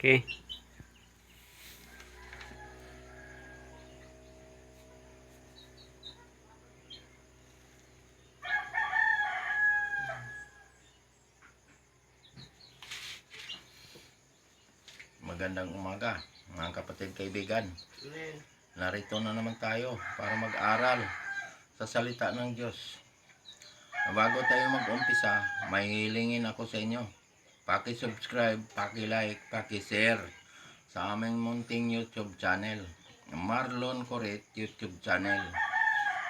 Okay. Magandang umaga, mga kapatid kaibigan. Narito na naman tayo para mag-aral sa salita ng Diyos. Bago tayo mag-umpisa, may hilingin ako sa inyo. Paki-subscribe, paki-like, paki-share sa aming munting YouTube channel, Marlon Coret YouTube channel,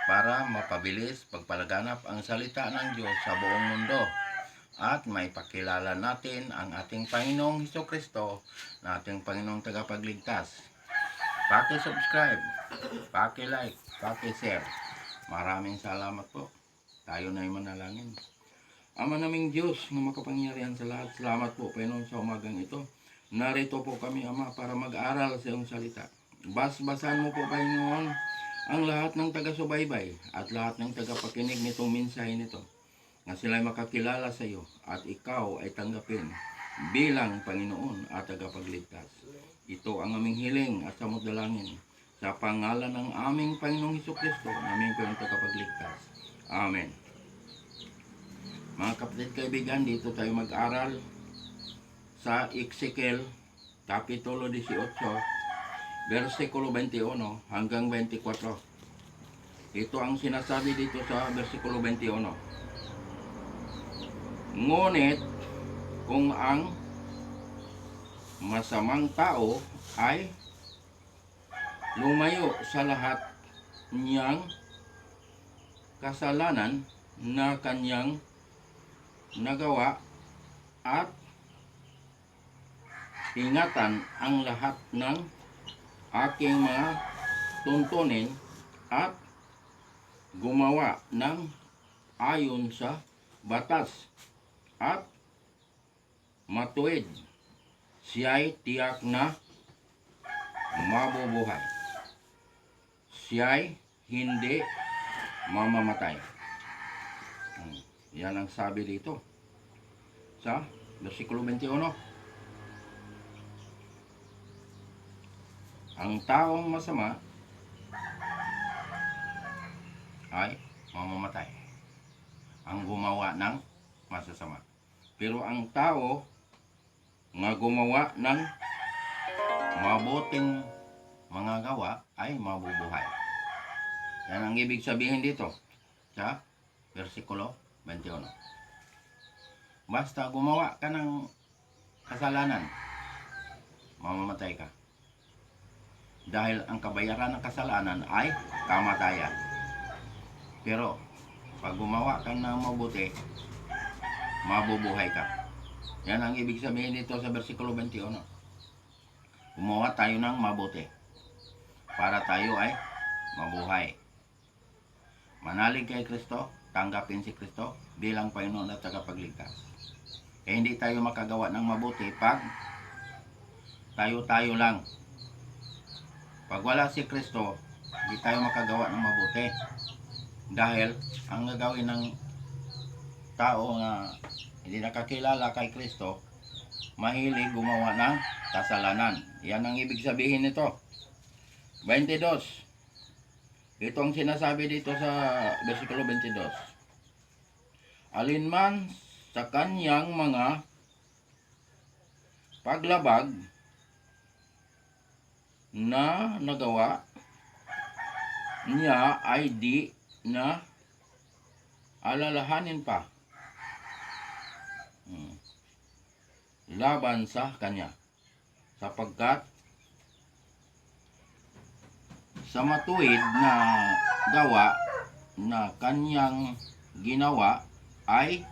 para mapabilis pagpalaganap ang salita ng Diyos sa buong mundo. At may pakilala natin ang ating Panginoong Hesukristo na ating Panginoong Tagapagligtas. Paki-subscribe, paki-like, paki-share. Maraming salamat po. Tayo na yung manalangin. Ama naming Diyos na makapangyarihan sa lahat, salamat po Panginoon sa umagang ito. Narito po kami Ama para mag-aral sa iyong salita. Basbasan mo po Panginoon ang lahat ng taga-subaybay at lahat ng tagapakinig nitong mensahe nito, na sila'y makakilala sa iyo at ikaw ay tanggapin bilang Panginoon at tagapagligtas. Ito ang aming hiling at samot dalangin sa pangalan ng aming Panginoong Hesukristo, naming Panginoong tagapagligtas. Amen. Mga kapatid kaibigan, dito tayo mag-aral sa Ezekiel Kapitulo 18, versikulo 21 hanggang 24. Ito ang sinasabi dito sa versikulo 21. Ngunit kung ang masamang tao ay lumayo sa lahat niyang kasalanan na kanyang nagawa at ingatan ang lahat ng aking mga tuntunin at gumawa ng ayon sa batas at matuwid, siya'y tiyak na mabubuhay. Siya'y hindi mamamatay. Yan ang sabi dito sa versikulo 21. Ang taong masama ay mamamatay, ang gumawa ng masasama. Pero ang tao nga gumawa ng mabuting mga gawa ay mabubuhay. Yan ang ibig sabihin dito sa versikulo 21. Basta gumawa ka ng kasalanan, mamamatay ka. Dahil ang kabayaran ng kasalanan ay kamatayan. Pero pag gumawa ka ng mabuti, mabubuhay ka. Yan ang ibig sabihin dito sa versikulo 21. Gumawa tayo ng mabuti para tayo ay mabuhay. Manalig kay Kristo, tanggapin si Kristo bilang Panginoon at tagapagligtas. Hindi tayo makagawa ng mabuti pag tayo-tayo lang. Pag wala si Kristo, hindi tayo makagawa ng mabuti. Dahil ang gagawin ng tao nga hindi nakakilala kay Kristo, mahilig gumawa ng kasalanan. Yan ang ibig sabihin nito. 22. Ito ang sinasabi dito sa versikulo 22. Alinman sa kanyang mga paglabag na nagawa niya ay di na alalahanin pa laban sa kanya, sapagkat sa matuwid na gawa na kanyang ginawa ay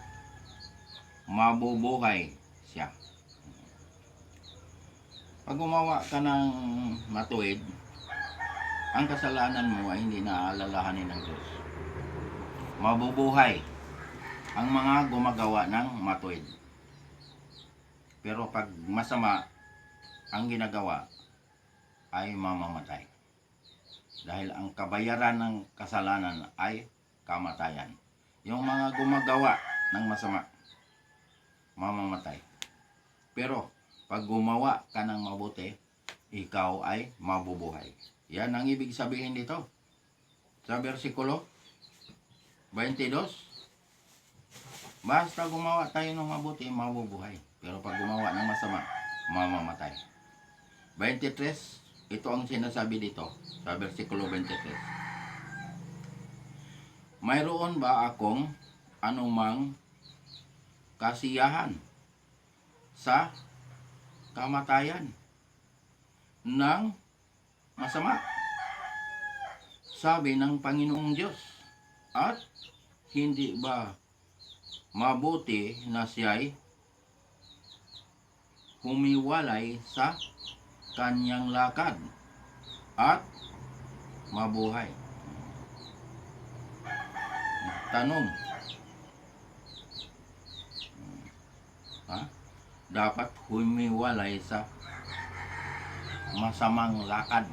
mabubuhay siya. Pag gumawa ka ng matuwid, ang kasalanan mo ay hindi na alalahanin ng Diyos. Mabubuhay ang mga gumagawa ng matuwid. Pero pag masama ang ginagawa, ay mamamatay. Dahil ang kabayaran ng kasalanan ay kamatayan. Yung mga gumagawa ng masama, mamamatay. Pero Pag gumawa ka ng mabuti, ikaw ay mabubuhay. Yan ang ibig sabihin dito. Sa versikulo 22, basta gumawa tayo ng mabuti, mabubuhay. Pero pag gumawa ng masama, mamamatay. 23, ito ang sinasabi dito sa versikulo 23. Mayroon ba akong anumang kasiyahan sa kamatayan ng masama? Sabi ng Panginoong Diyos. At hindi ba mabuti na siya'y humiwalay sa kanyang lakad at mabuhay? Tanong. Dapat humiwalay sa masamang lakad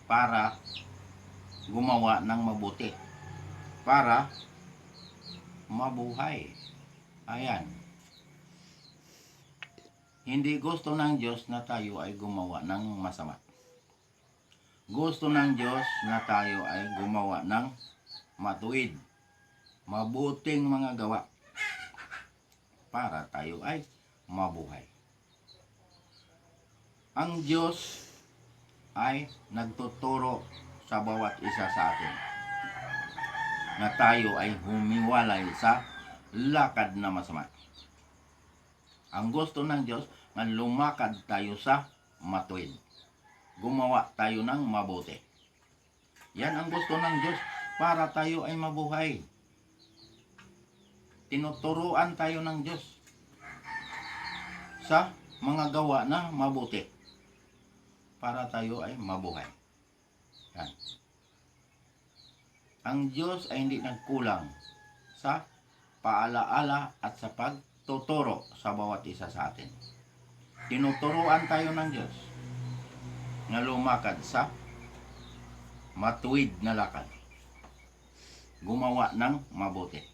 para gumawa ng mabuti, para mabuhay. Ayan. Hindi gusto ng Diyos na tayo ay gumawa ng masama. Gusto ng Diyos na tayo ay gumawa ng matuwid, mabuting mga gawa para tayo ay mabuhay. Ang Diyos ay nagtuturo sa bawat isa sa atin na tayo ay humiwalay sa lakad na masama. Ang gusto ng Diyos na lumakad tayo sa matuwid. Gumawa tayo ng mabuti. Yan ang gusto ng Diyos para tayo ay mabuhay. Tinuturuan tayo ng Diyos sa mga gawa na mabuti para tayo ay mabuhay. Yan. Ang Diyos ay hindi nagkulang sa paalaala at sa pagtuturo sa bawat isa sa atin. Tinuturuan tayo ng Diyos na lumakad sa matuwid na lakad. Gumawa ng mabuti.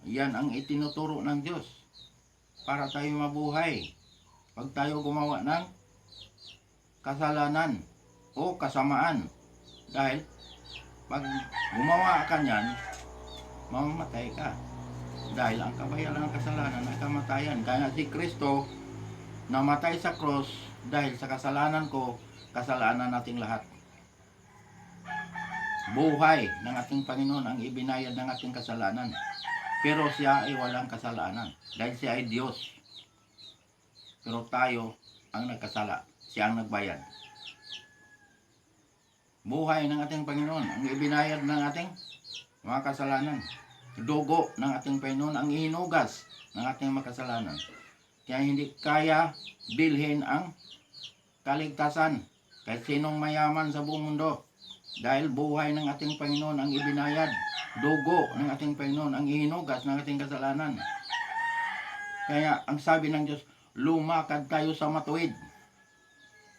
Yan ang itinuturo ng Diyos para tayo mabuhay. Pag tayo gumawa ng kasalanan o kasamaan, dahil pag gumawa ka niyan, mamamatay ka. Dahil ang kabayaran ng kasalanan ay kamatayan. Kaya si Kristo namatay sa cross dahil sa kasalanan ko, kasalanan nating lahat. Buhay ng ating Panginoon ang ibinayad ng ating kasalanan. Pero siya ay walang kasalanan dahil siya ay Diyos. Pero tayo ang nagkasala. Siya ang nagbayad. Buhay ng ating Panginoon ang ibinayad ng ating mga kasalanan. Dugo ng ating Panginoon ang ihinugas ng ating mga kasalanan. Kaya hindi kaya bilhin ang kaligtasan kahit sinong mayaman sa buong mundo. Dahil buhay ng ating Panginoon ang ibinayad. Dugo ng ating Panginoon ang ihinugas ng ating kasalanan. Kaya ang sabi ng Diyos, lumakad tayo sa matuwid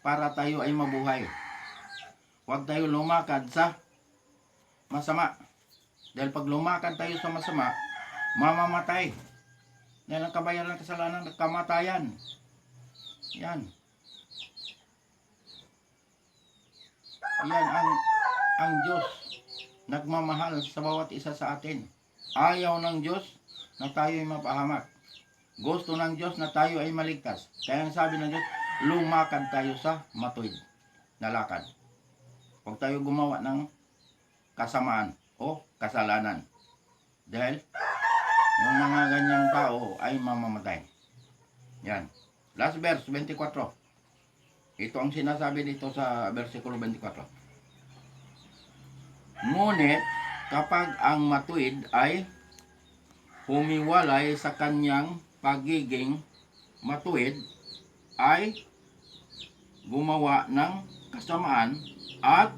para tayo ay mabuhay. Huwag tayo lumakad sa masama. Dahil pag lumakad tayo sa masama, mamamatay. Dahil ang kabayaran ng kasalanan, kamatayan. Yan. Yan ang Diyos nagmamahal sa bawat isa sa atin. Ayaw ng Diyos na tayo ay mapahamak. Gusto ng Diyos na tayo ay maligtas. Kaya ang sabi ng Diyos, lumakad tayo sa matuwid na lakad. Huwag tayo gumawa ng kasamaan o kasalanan. Dahil yung mga ganyang tao ay mamamatay. Yan. Last verse, 24. Ito ang sinasabi dito sa versikulo 24. Ngunit kapag ang matuwid ay humiwalay sa kanyang pagiging matuwid, ay gumawa ng kasamaan at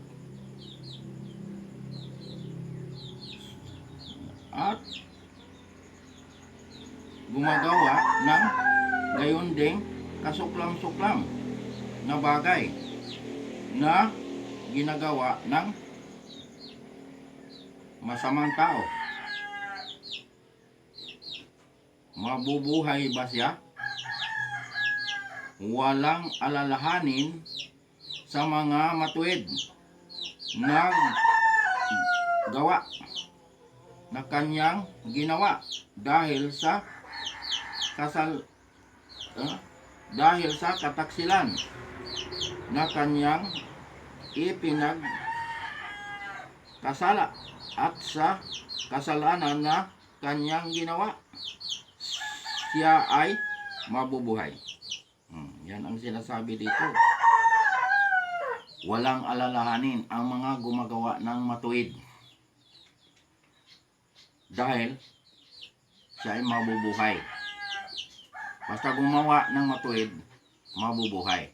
gumagawa ng gayon ding kasuklam-suklam na bagay na ginagawa ng masamang tao. Mabubuhay ba siya? walang alalahanin sa mga matuwid na gawa na kanyang ginawa dahil sa dahil sa kataksilan na kanyang ipinagkasala at sa kasalanan na kanyang ginawa, siya ay mabubuhay. Yan ang sinasabi dito. Walang alalahanin ang mga gumagawa ng matuwid dahil siya ay mabubuhay. Basta gumawa ng matuwid, mabubuhay.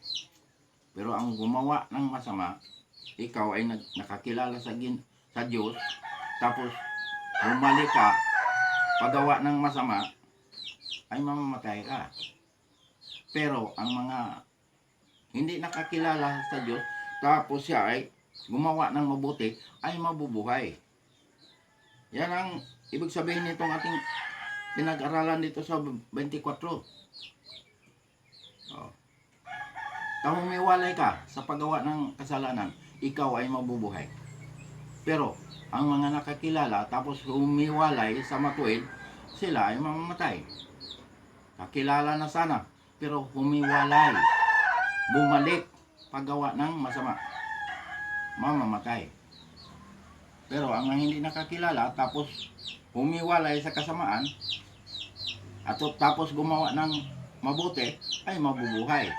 Pero ang gumawa ng masama, ikaw ay nakakilala sa Diyos, tapos bumalik ka, paggawa ng masama, ay mamamatay ka. Pero ang mga hindi nakakilala sa Diyos, tapos siya ay gumawa ng mabuti, ay mabubuhay. Yan ang ibig sabihin nitong ating pinag-aralan dito sa 24. Humiwalay ka sa paggawa ng kasalanan, ikaw ay mabubuhay. Pero ang mga nakakilala tapos humiwalay sa matuwid, sila ay mamamatay. Kakilala na sana, pero humiwalay, bumalik, paggawa ng masama, mamamatay. Pero ang hindi nakakilala tapos humiwalay sa kasamaan at tapos gumawa ng mabuti, ay mabubuhay.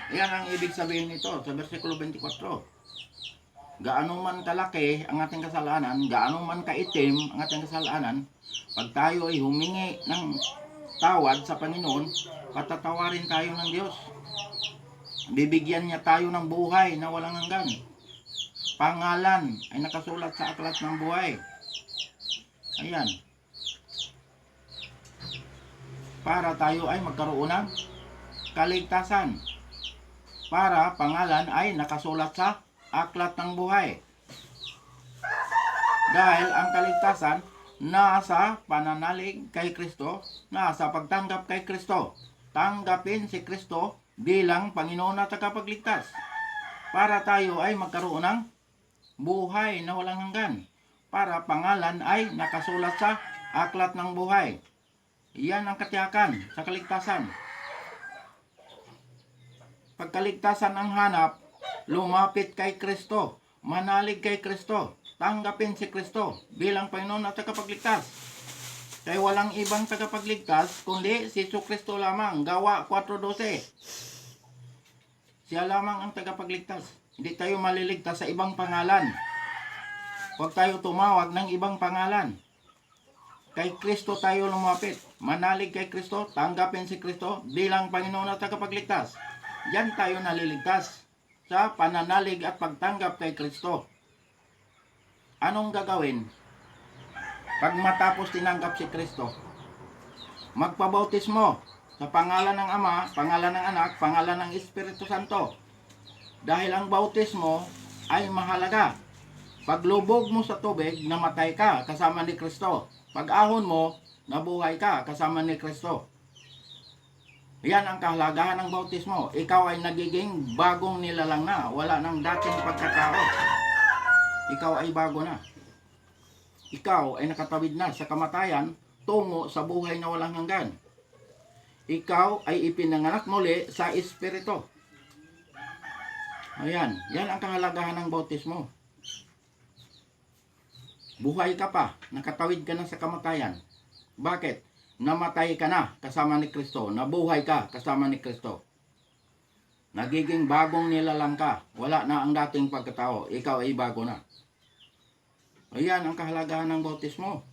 Yan ang ibig sabihin nito sa versikulo 24. Gaano man kalaki ang ating kasalanan, gaano man kaitim ang ating kasalanan, pag tayo ay humingi ng tawad sa Panginoon, patatawarin tayo ng Diyos. Bibigyan niya tayo ng buhay na walang hanggan. Pangalan ay nakasulat sa aklat ng buhay. Ayan. Para tayo ay magkaroon ng kaligtasan. Para pangalan ay nakasulat sa aklat ng buhay. Dahil ang kaligtasan nasa pananalig kay Kristo, nasa pagtanggap kay Kristo. Tanggapin si Kristo bilang Panginoon at tagapagligtas. Para tayo ay magkaroon ng buhay na walang hanggan. Para pangalan ay nakasulat sa aklat ng buhay. Iyan ang katiyakan sa kaligtasan. Pagkaligtasan ang hanap, lumapit kay Kristo, manalig kay Kristo, tanggapin si Kristo bilang Panginoon at tagapagligtas. Kaya walang ibang tagapagligtas kundi si Kristo lamang. Gawa 4:12. Siya lamang ang tagapagligtas. Hindi tayo maliligtas sa ibang pangalan. Huwag tayo tumawag ng ibang pangalan. Kay Kristo tayo lumapit. Manalig kay Kristo, tanggapin si Kristo bilang Panginoon at tagapagligtas. Yan tayo naliligtas sa pananalig at pagtanggap kay Kristo. Anong gagawin? Pag matapos tinanggap si Kristo, magpabautismo sa pangalan ng Ama, pangalan ng Anak, pangalan ng Espiritu Santo. Dahil ang bautismo ay mahalaga. Paglubog mo sa tubig, namatay ka kasama ni Kristo. Pag ahon mo, nabuhay ka kasama ni Kristo. Yan ang kahalagahan ng bautismo. Ikaw ay nagiging bagong nilalang na. Wala nang dating pagkatao. Ikaw ay bago na. Ikaw ay nakatawid na sa kamatayan tungo sa buhay na walang hanggan. Ikaw ay ipinanganak muli sa Espiritu. Ayan. Yan ang kahalagahan ng bautismo. Buhay ka pa. Nakatawid ka na sa kamatayan. Bakit? Namatay ka na kasama ni Kristo. Nabuhay ka kasama ni Kristo. Nagiging bagong nilalang ka. Wala na ang dating pagkatao. Ikaw ay bago na. Ayan ang kahalagahan ng bautismo.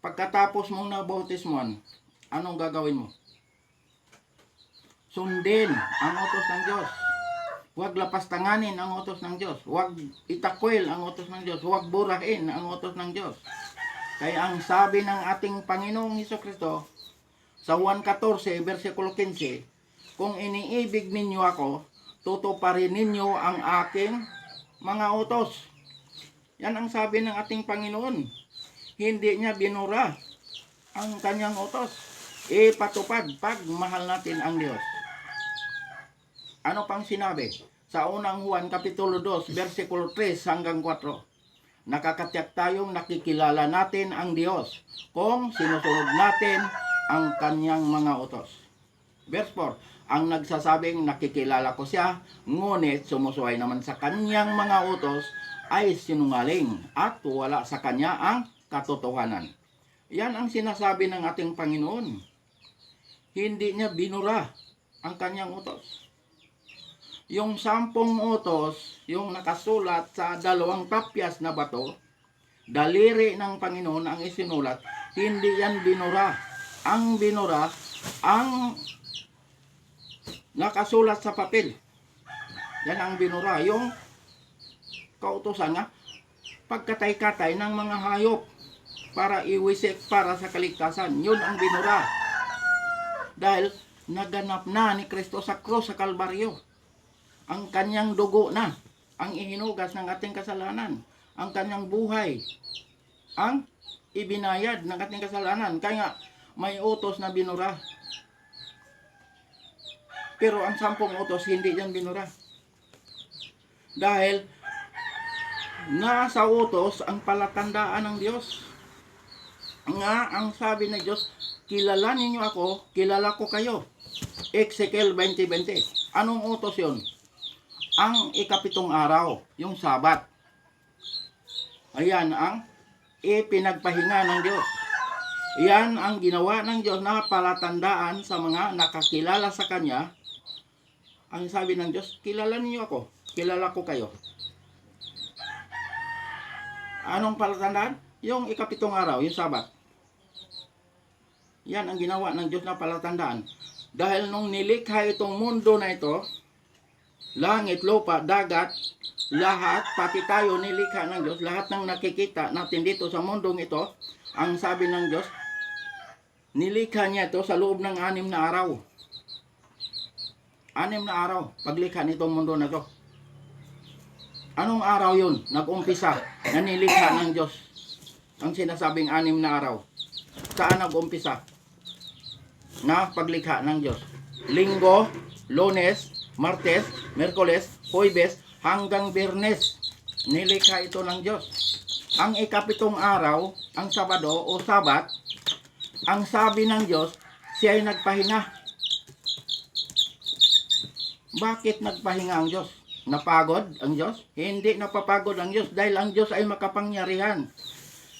Pagkatapos mong nabautismoan, anong gagawin mo? Sundin ang utos ng Diyos. Huwag lapastanganin ang utos ng Diyos. Huwag itakwil ang utos ng Diyos. Huwag burahin ang utos ng Diyos. Kaya ang sabi ng ating Panginoong Hesukristo sa Juan 14, versikulo 15, kung iniibig ninyo ako, tutuparin ninyo ang aking mga utos. Yan ang sabi ng ating Panginoon. Hindi niya binura ang kanyang utos. ipatupad pag mahal natin ang Diyos. Ano pang sinabi? Sa unang Juan Kapitulo 2, versikulo 3 hanggang 4. Nakakatiyak tayong nakikilala natin ang Diyos kung sinusunod natin ang kanyang mga utos. Verse 4, ang nagsasabing nakikilala ko siya, ngunit sumusuway naman sa kanyang mga utos ay sinungaling at wala sa kanya ang katotohanan. Yan ang sinasabi ng ating Panginoon. Hindi niya binura ang kanyang utos. Yung 10 utos, yung nakasulat sa 2 tapyas na bato, daliri ng Panginoon ang isinulat, hindi yan binura. Ang binura, ang nakasulat sa papel. Yan ang binura. Yung kautusan nga, pagkatay-katay ng mga hayop para iwisik para sa kaligtasan. Yun ang binura. Dahil naganap na ni Kristo sa krus sa Kalbaryo. Ang kanyang dugo na, ang ihinugas ng ating kasalanan, ang kanyang buhay, ang ibinayad ng ating kasalanan. Kaya nga, may utos na binura. Pero ang 10 utos, hindi yan binura. Dahil, nasa utos ang palatandaan ng Diyos. Nga, ang sabi ng Diyos, kilalanin niyo ako, kilala ko kayo. Ezekiel 20:20. Anong utos yun? Ang ika-7 araw, yung Sabat. Ayan ang ipinagpahinga ng Diyos. Yan ang ginawa ng Diyos na palatandaan sa mga nakakilala sa Kanya. Ang sabi ng Diyos, kilala niyo ako, kilala ko kayo. Anong palatandaan? Yung ika-7 araw, yung Sabat. Yan ang ginawa ng Diyos na palatandaan. Dahil nung nilikha itong mundo na ito, langit, lupa, dagat, lahat, pati tayo nilikha ng Diyos, lahat ng nakikita natin dito sa mundong ito, ang sabi ng Diyos, nilikha niya ito sa loob ng 6 na araw. 6 na araw, paglikha nitong mundo na ito. Anong araw yun? Nag-umpisa na nilikha ng Diyos. Ang sinasabing 6 na araw. Saan nag-umpisa? Na paglikha ng Diyos. Linggo, Lunes, Martes, Merkoles, Huwebes, hanggang Biyernes. Nilikha ito ng Diyos. Ang ika-7 araw, ang Sabado o Sabat, ang sabi ng Diyos, siya ay nagpahinga. Bakit nagpahinga ang Diyos? Napagod ang Diyos? Hindi napapagod ang Diyos dahil ang Diyos ay makapangyarihan.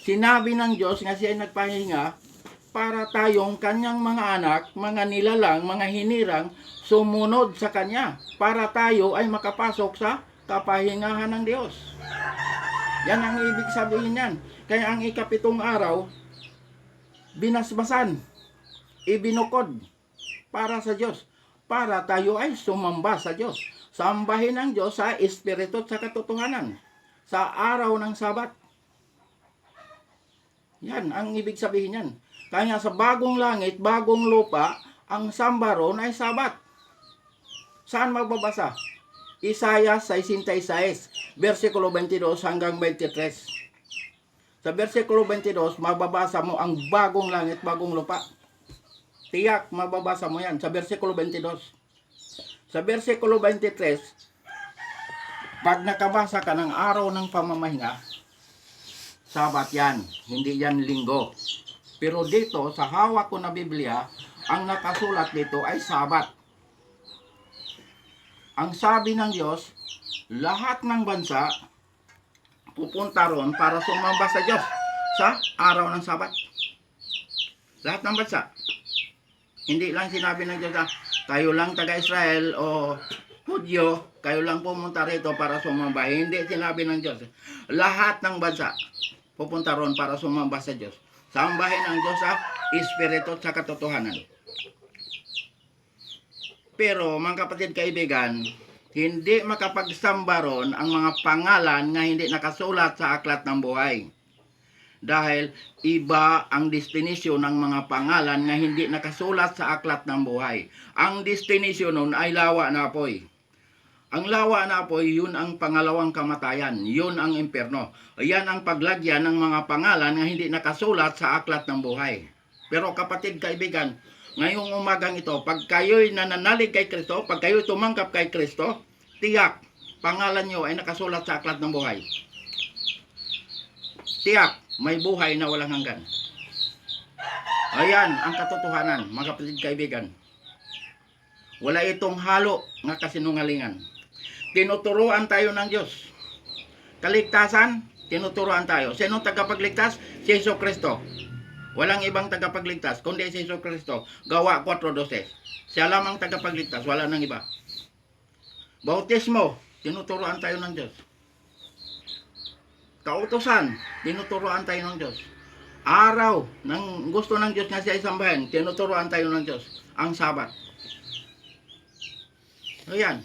Sinabi ng Diyos nga siya ay nagpahinga para tayong kanyang mga anak, mga nilalang, mga hinirang, sumunod sa Kanya para tayo ay makapasok sa kapahingahan ng Diyos. Yan ang ibig sabihin yan. Kaya ang ika-7 araw, binasbasan, ibinukod para sa Diyos. Para tayo ay sumamba sa Diyos. Sambahin ang Diyos sa espiritu at sa katotohanan. Sa araw ng Sabat. Yan ang ibig sabihin yan. Kaya sa bagong langit, bagong lupa, ang samba ron ay Sabat. Saan magbabasa? Isaiah 66, versikulo 22 hanggang 23. Sa versikulo 22, mababasa mo ang bagong langit, bagong lupa. Tiyak, mababasa mo yan sa versikulo 22. Sa versikulo 23, pag nakabasa ka ng araw ng pamamahinga, Sabat yan, hindi yan linggo. Pero dito, sa hawak ko na Biblia, ang nakasulat dito ay Sabat. Ang sabi ng Diyos, lahat ng bansa pupunta ron para sumamba sa Diyos sa araw ng Sabat. Lahat ng bansa. Hindi lang sinabi ng Diyos na kayo lang taga-Israel o Hudyo, kayo lang pumunta rito para sumamba. Hindi sinabi ng Diyos. Lahat ng bansa pupunta ron para sumamba sa Diyos. Sambahin ang Diyos sa espiritu at sa katotohanan. Pero mga kapatid kaibigan, hindi makapagsamba ron ang mga pangalan na hindi nakasulat sa aklat ng buhay. Dahil iba ang destinasyon ng mga pangalan na hindi nakasulat sa aklat ng buhay. Ang destinasyon nun ay lawa na apoy. Ang lawa na apoy, yun ang pangalawang kamatayan. Yun ang impyerno. Yan ang paglagyan ng mga pangalan na hindi nakasulat sa aklat ng buhay. Pero kapatid kaibigan, ngayong umagang ito, pag kayo'y nananalig kay Kristo, pag kayo'y tumanggap kay Kristo, tiyak, pangalan nyo ay nakasulat sa aklat ng buhay. Tiyak, may buhay na walang hanggan. Ayan ang katotohanan, mga kapatid kaibigan. Wala itong halo nga kasinungalingan. Tinuturuan tayo ng Diyos. Kaligtasan, tinuturuan tayo. Sino tagapagligtas? Si Jesucristo. Walang ibang tagapagligtas, kundi si Jesucristo. Gawa 4:12. Siya lamang tagapagligtas, wala nang iba. Bautismo, tinuturuan tayo ng Diyos. Kautusan, tinuturuan tayo ng Diyos. Araw ng gusto ng Diyos nga siya isambahin, tinuturuan tayo ng Diyos. Ang Sabat. Ayan.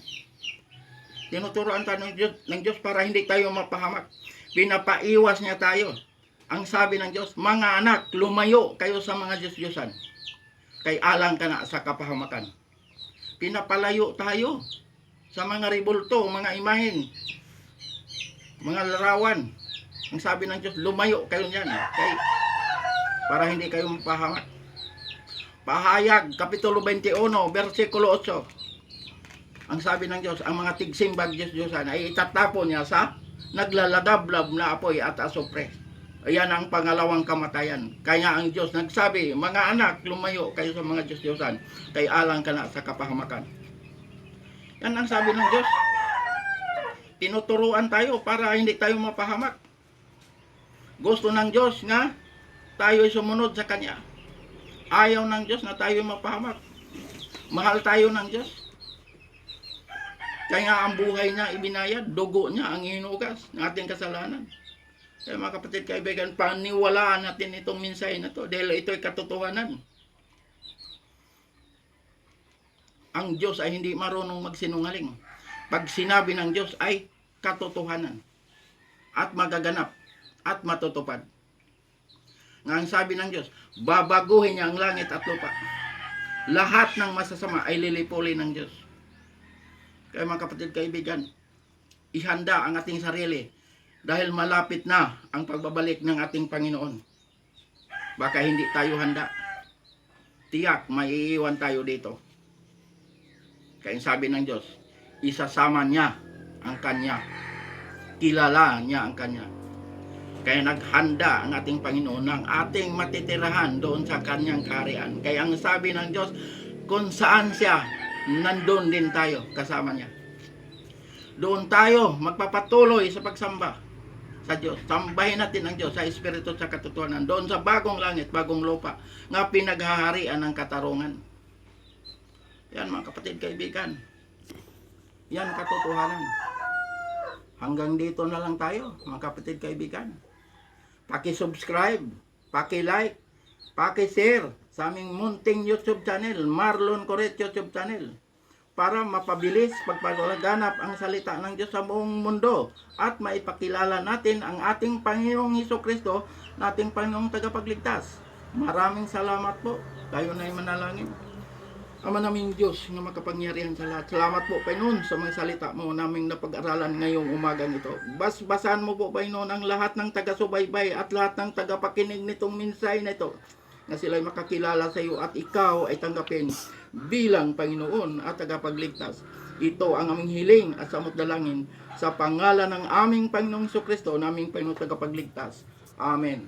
Tinuturuan tayo ng Diyos para hindi tayo mapahamak. Pinapaiwas niya tayo. Ang sabi ng Diyos, mga anak, lumayo kayo sa mga Diyos-Diyosan. Kay alang ka na sa kapahamakan. Pinapalayo tayo sa mga ribulto, mga imahen, mga larawan. Ang sabi ng Diyos, lumayo kayo niyan. Para hindi kayo mapahamak. Pahayag, Kapitulo 21, versikulo 8. Ang sabi ng Diyos, ang mga tigsimbag Diyos-Diyosan ay itatapon niya sa naglalagablab na apoy at asupre. Ayan ang pangalawang kamatayan. Kaya ang Diyos nagsabi, mga anak, lumayo kayo sa mga Diyos-Diyosan, kay alang ka na sa kapahamakan. Yan ang sabi ng Diyos. Tinuturuan tayo para hindi tayo mapahamak. Gusto ng Diyos nga tayo'y sumunod sa Kanya. Ayaw ng Diyos na tayo'y mapahamak. Mahal tayo ng Diyos. Kaya ang buhay niya ibinayad, dugo niya ang hinugas ng ating kasalanan. Kaya mga kapatid kaibigan, paniwalaan natin itong mensahe na to dahil ito'y katotohanan. Ang Diyos ay hindi marunong magsinungaling. Pag sinabi ng Diyos ay katotohanan at magaganap at matutupad. Nga ang sabi ng Diyos, babaguhin niya ang langit at lupa. Lahat ng masasama ay lilipulin ng Diyos. Kaya mga kapatid kaibigan, ihanda ang ating sarili dahil malapit na ang pagbabalik ng ating Panginoon. Baka hindi tayo handa. Tiyak, maiiwan tayo dito. Kaya sabi ng Diyos, isasama niya ang Kanya. Kilala niya ang Kanya. Kaya naghanda ang ating Panginoon ng ating matitirahan doon sa Kanyang kaharian. Kaya ang sabi ng Diyos, kung saan siya, nandun din tayo kasama niya. Doon tayo magpapatuloy sa pagsamba sa Diyos. Sambahin natin ang Diyos sa Espiritu at sa katotohanan. Doon sa bagong langit, bagong lupa, nga pinaghaharian ng katarungan. Yan mga kapatid kaibigan. Yan katotohanan. Hanggang dito na lang tayo mga kapatid kaibigan. Paki-subscribe, paki-like, paki-share sa aming munting YouTube channel, Marlon Coret YouTube channel, para mapabilis pagpalaganap ang salita ng Diyos sa buong mundo at maipakilala natin ang ating Panginoong Hesukristo, nating Panginoong tagapagligtas. Maraming salamat po. Tayo na'y manalangin. Ama naming Diyos na makapangyarihan sa lahat. Salamat po, Panginoon, sa mga salita mo naming napag-aralan ngayong umagang ito. Basahan mo po, Panginoon, ang lahat ng taga-subaybay at lahat ng tagapakinig nitong mensahe na ito, na sila'y makakilala sa iyo at ikaw ay tanggapin bilang Panginoon at tagapagligtas. Ito ang aming hiling at samot dalangin sa pangalan ng aming Panginoong Jesucristo, naming Panginoon tagapagligtas. Amen.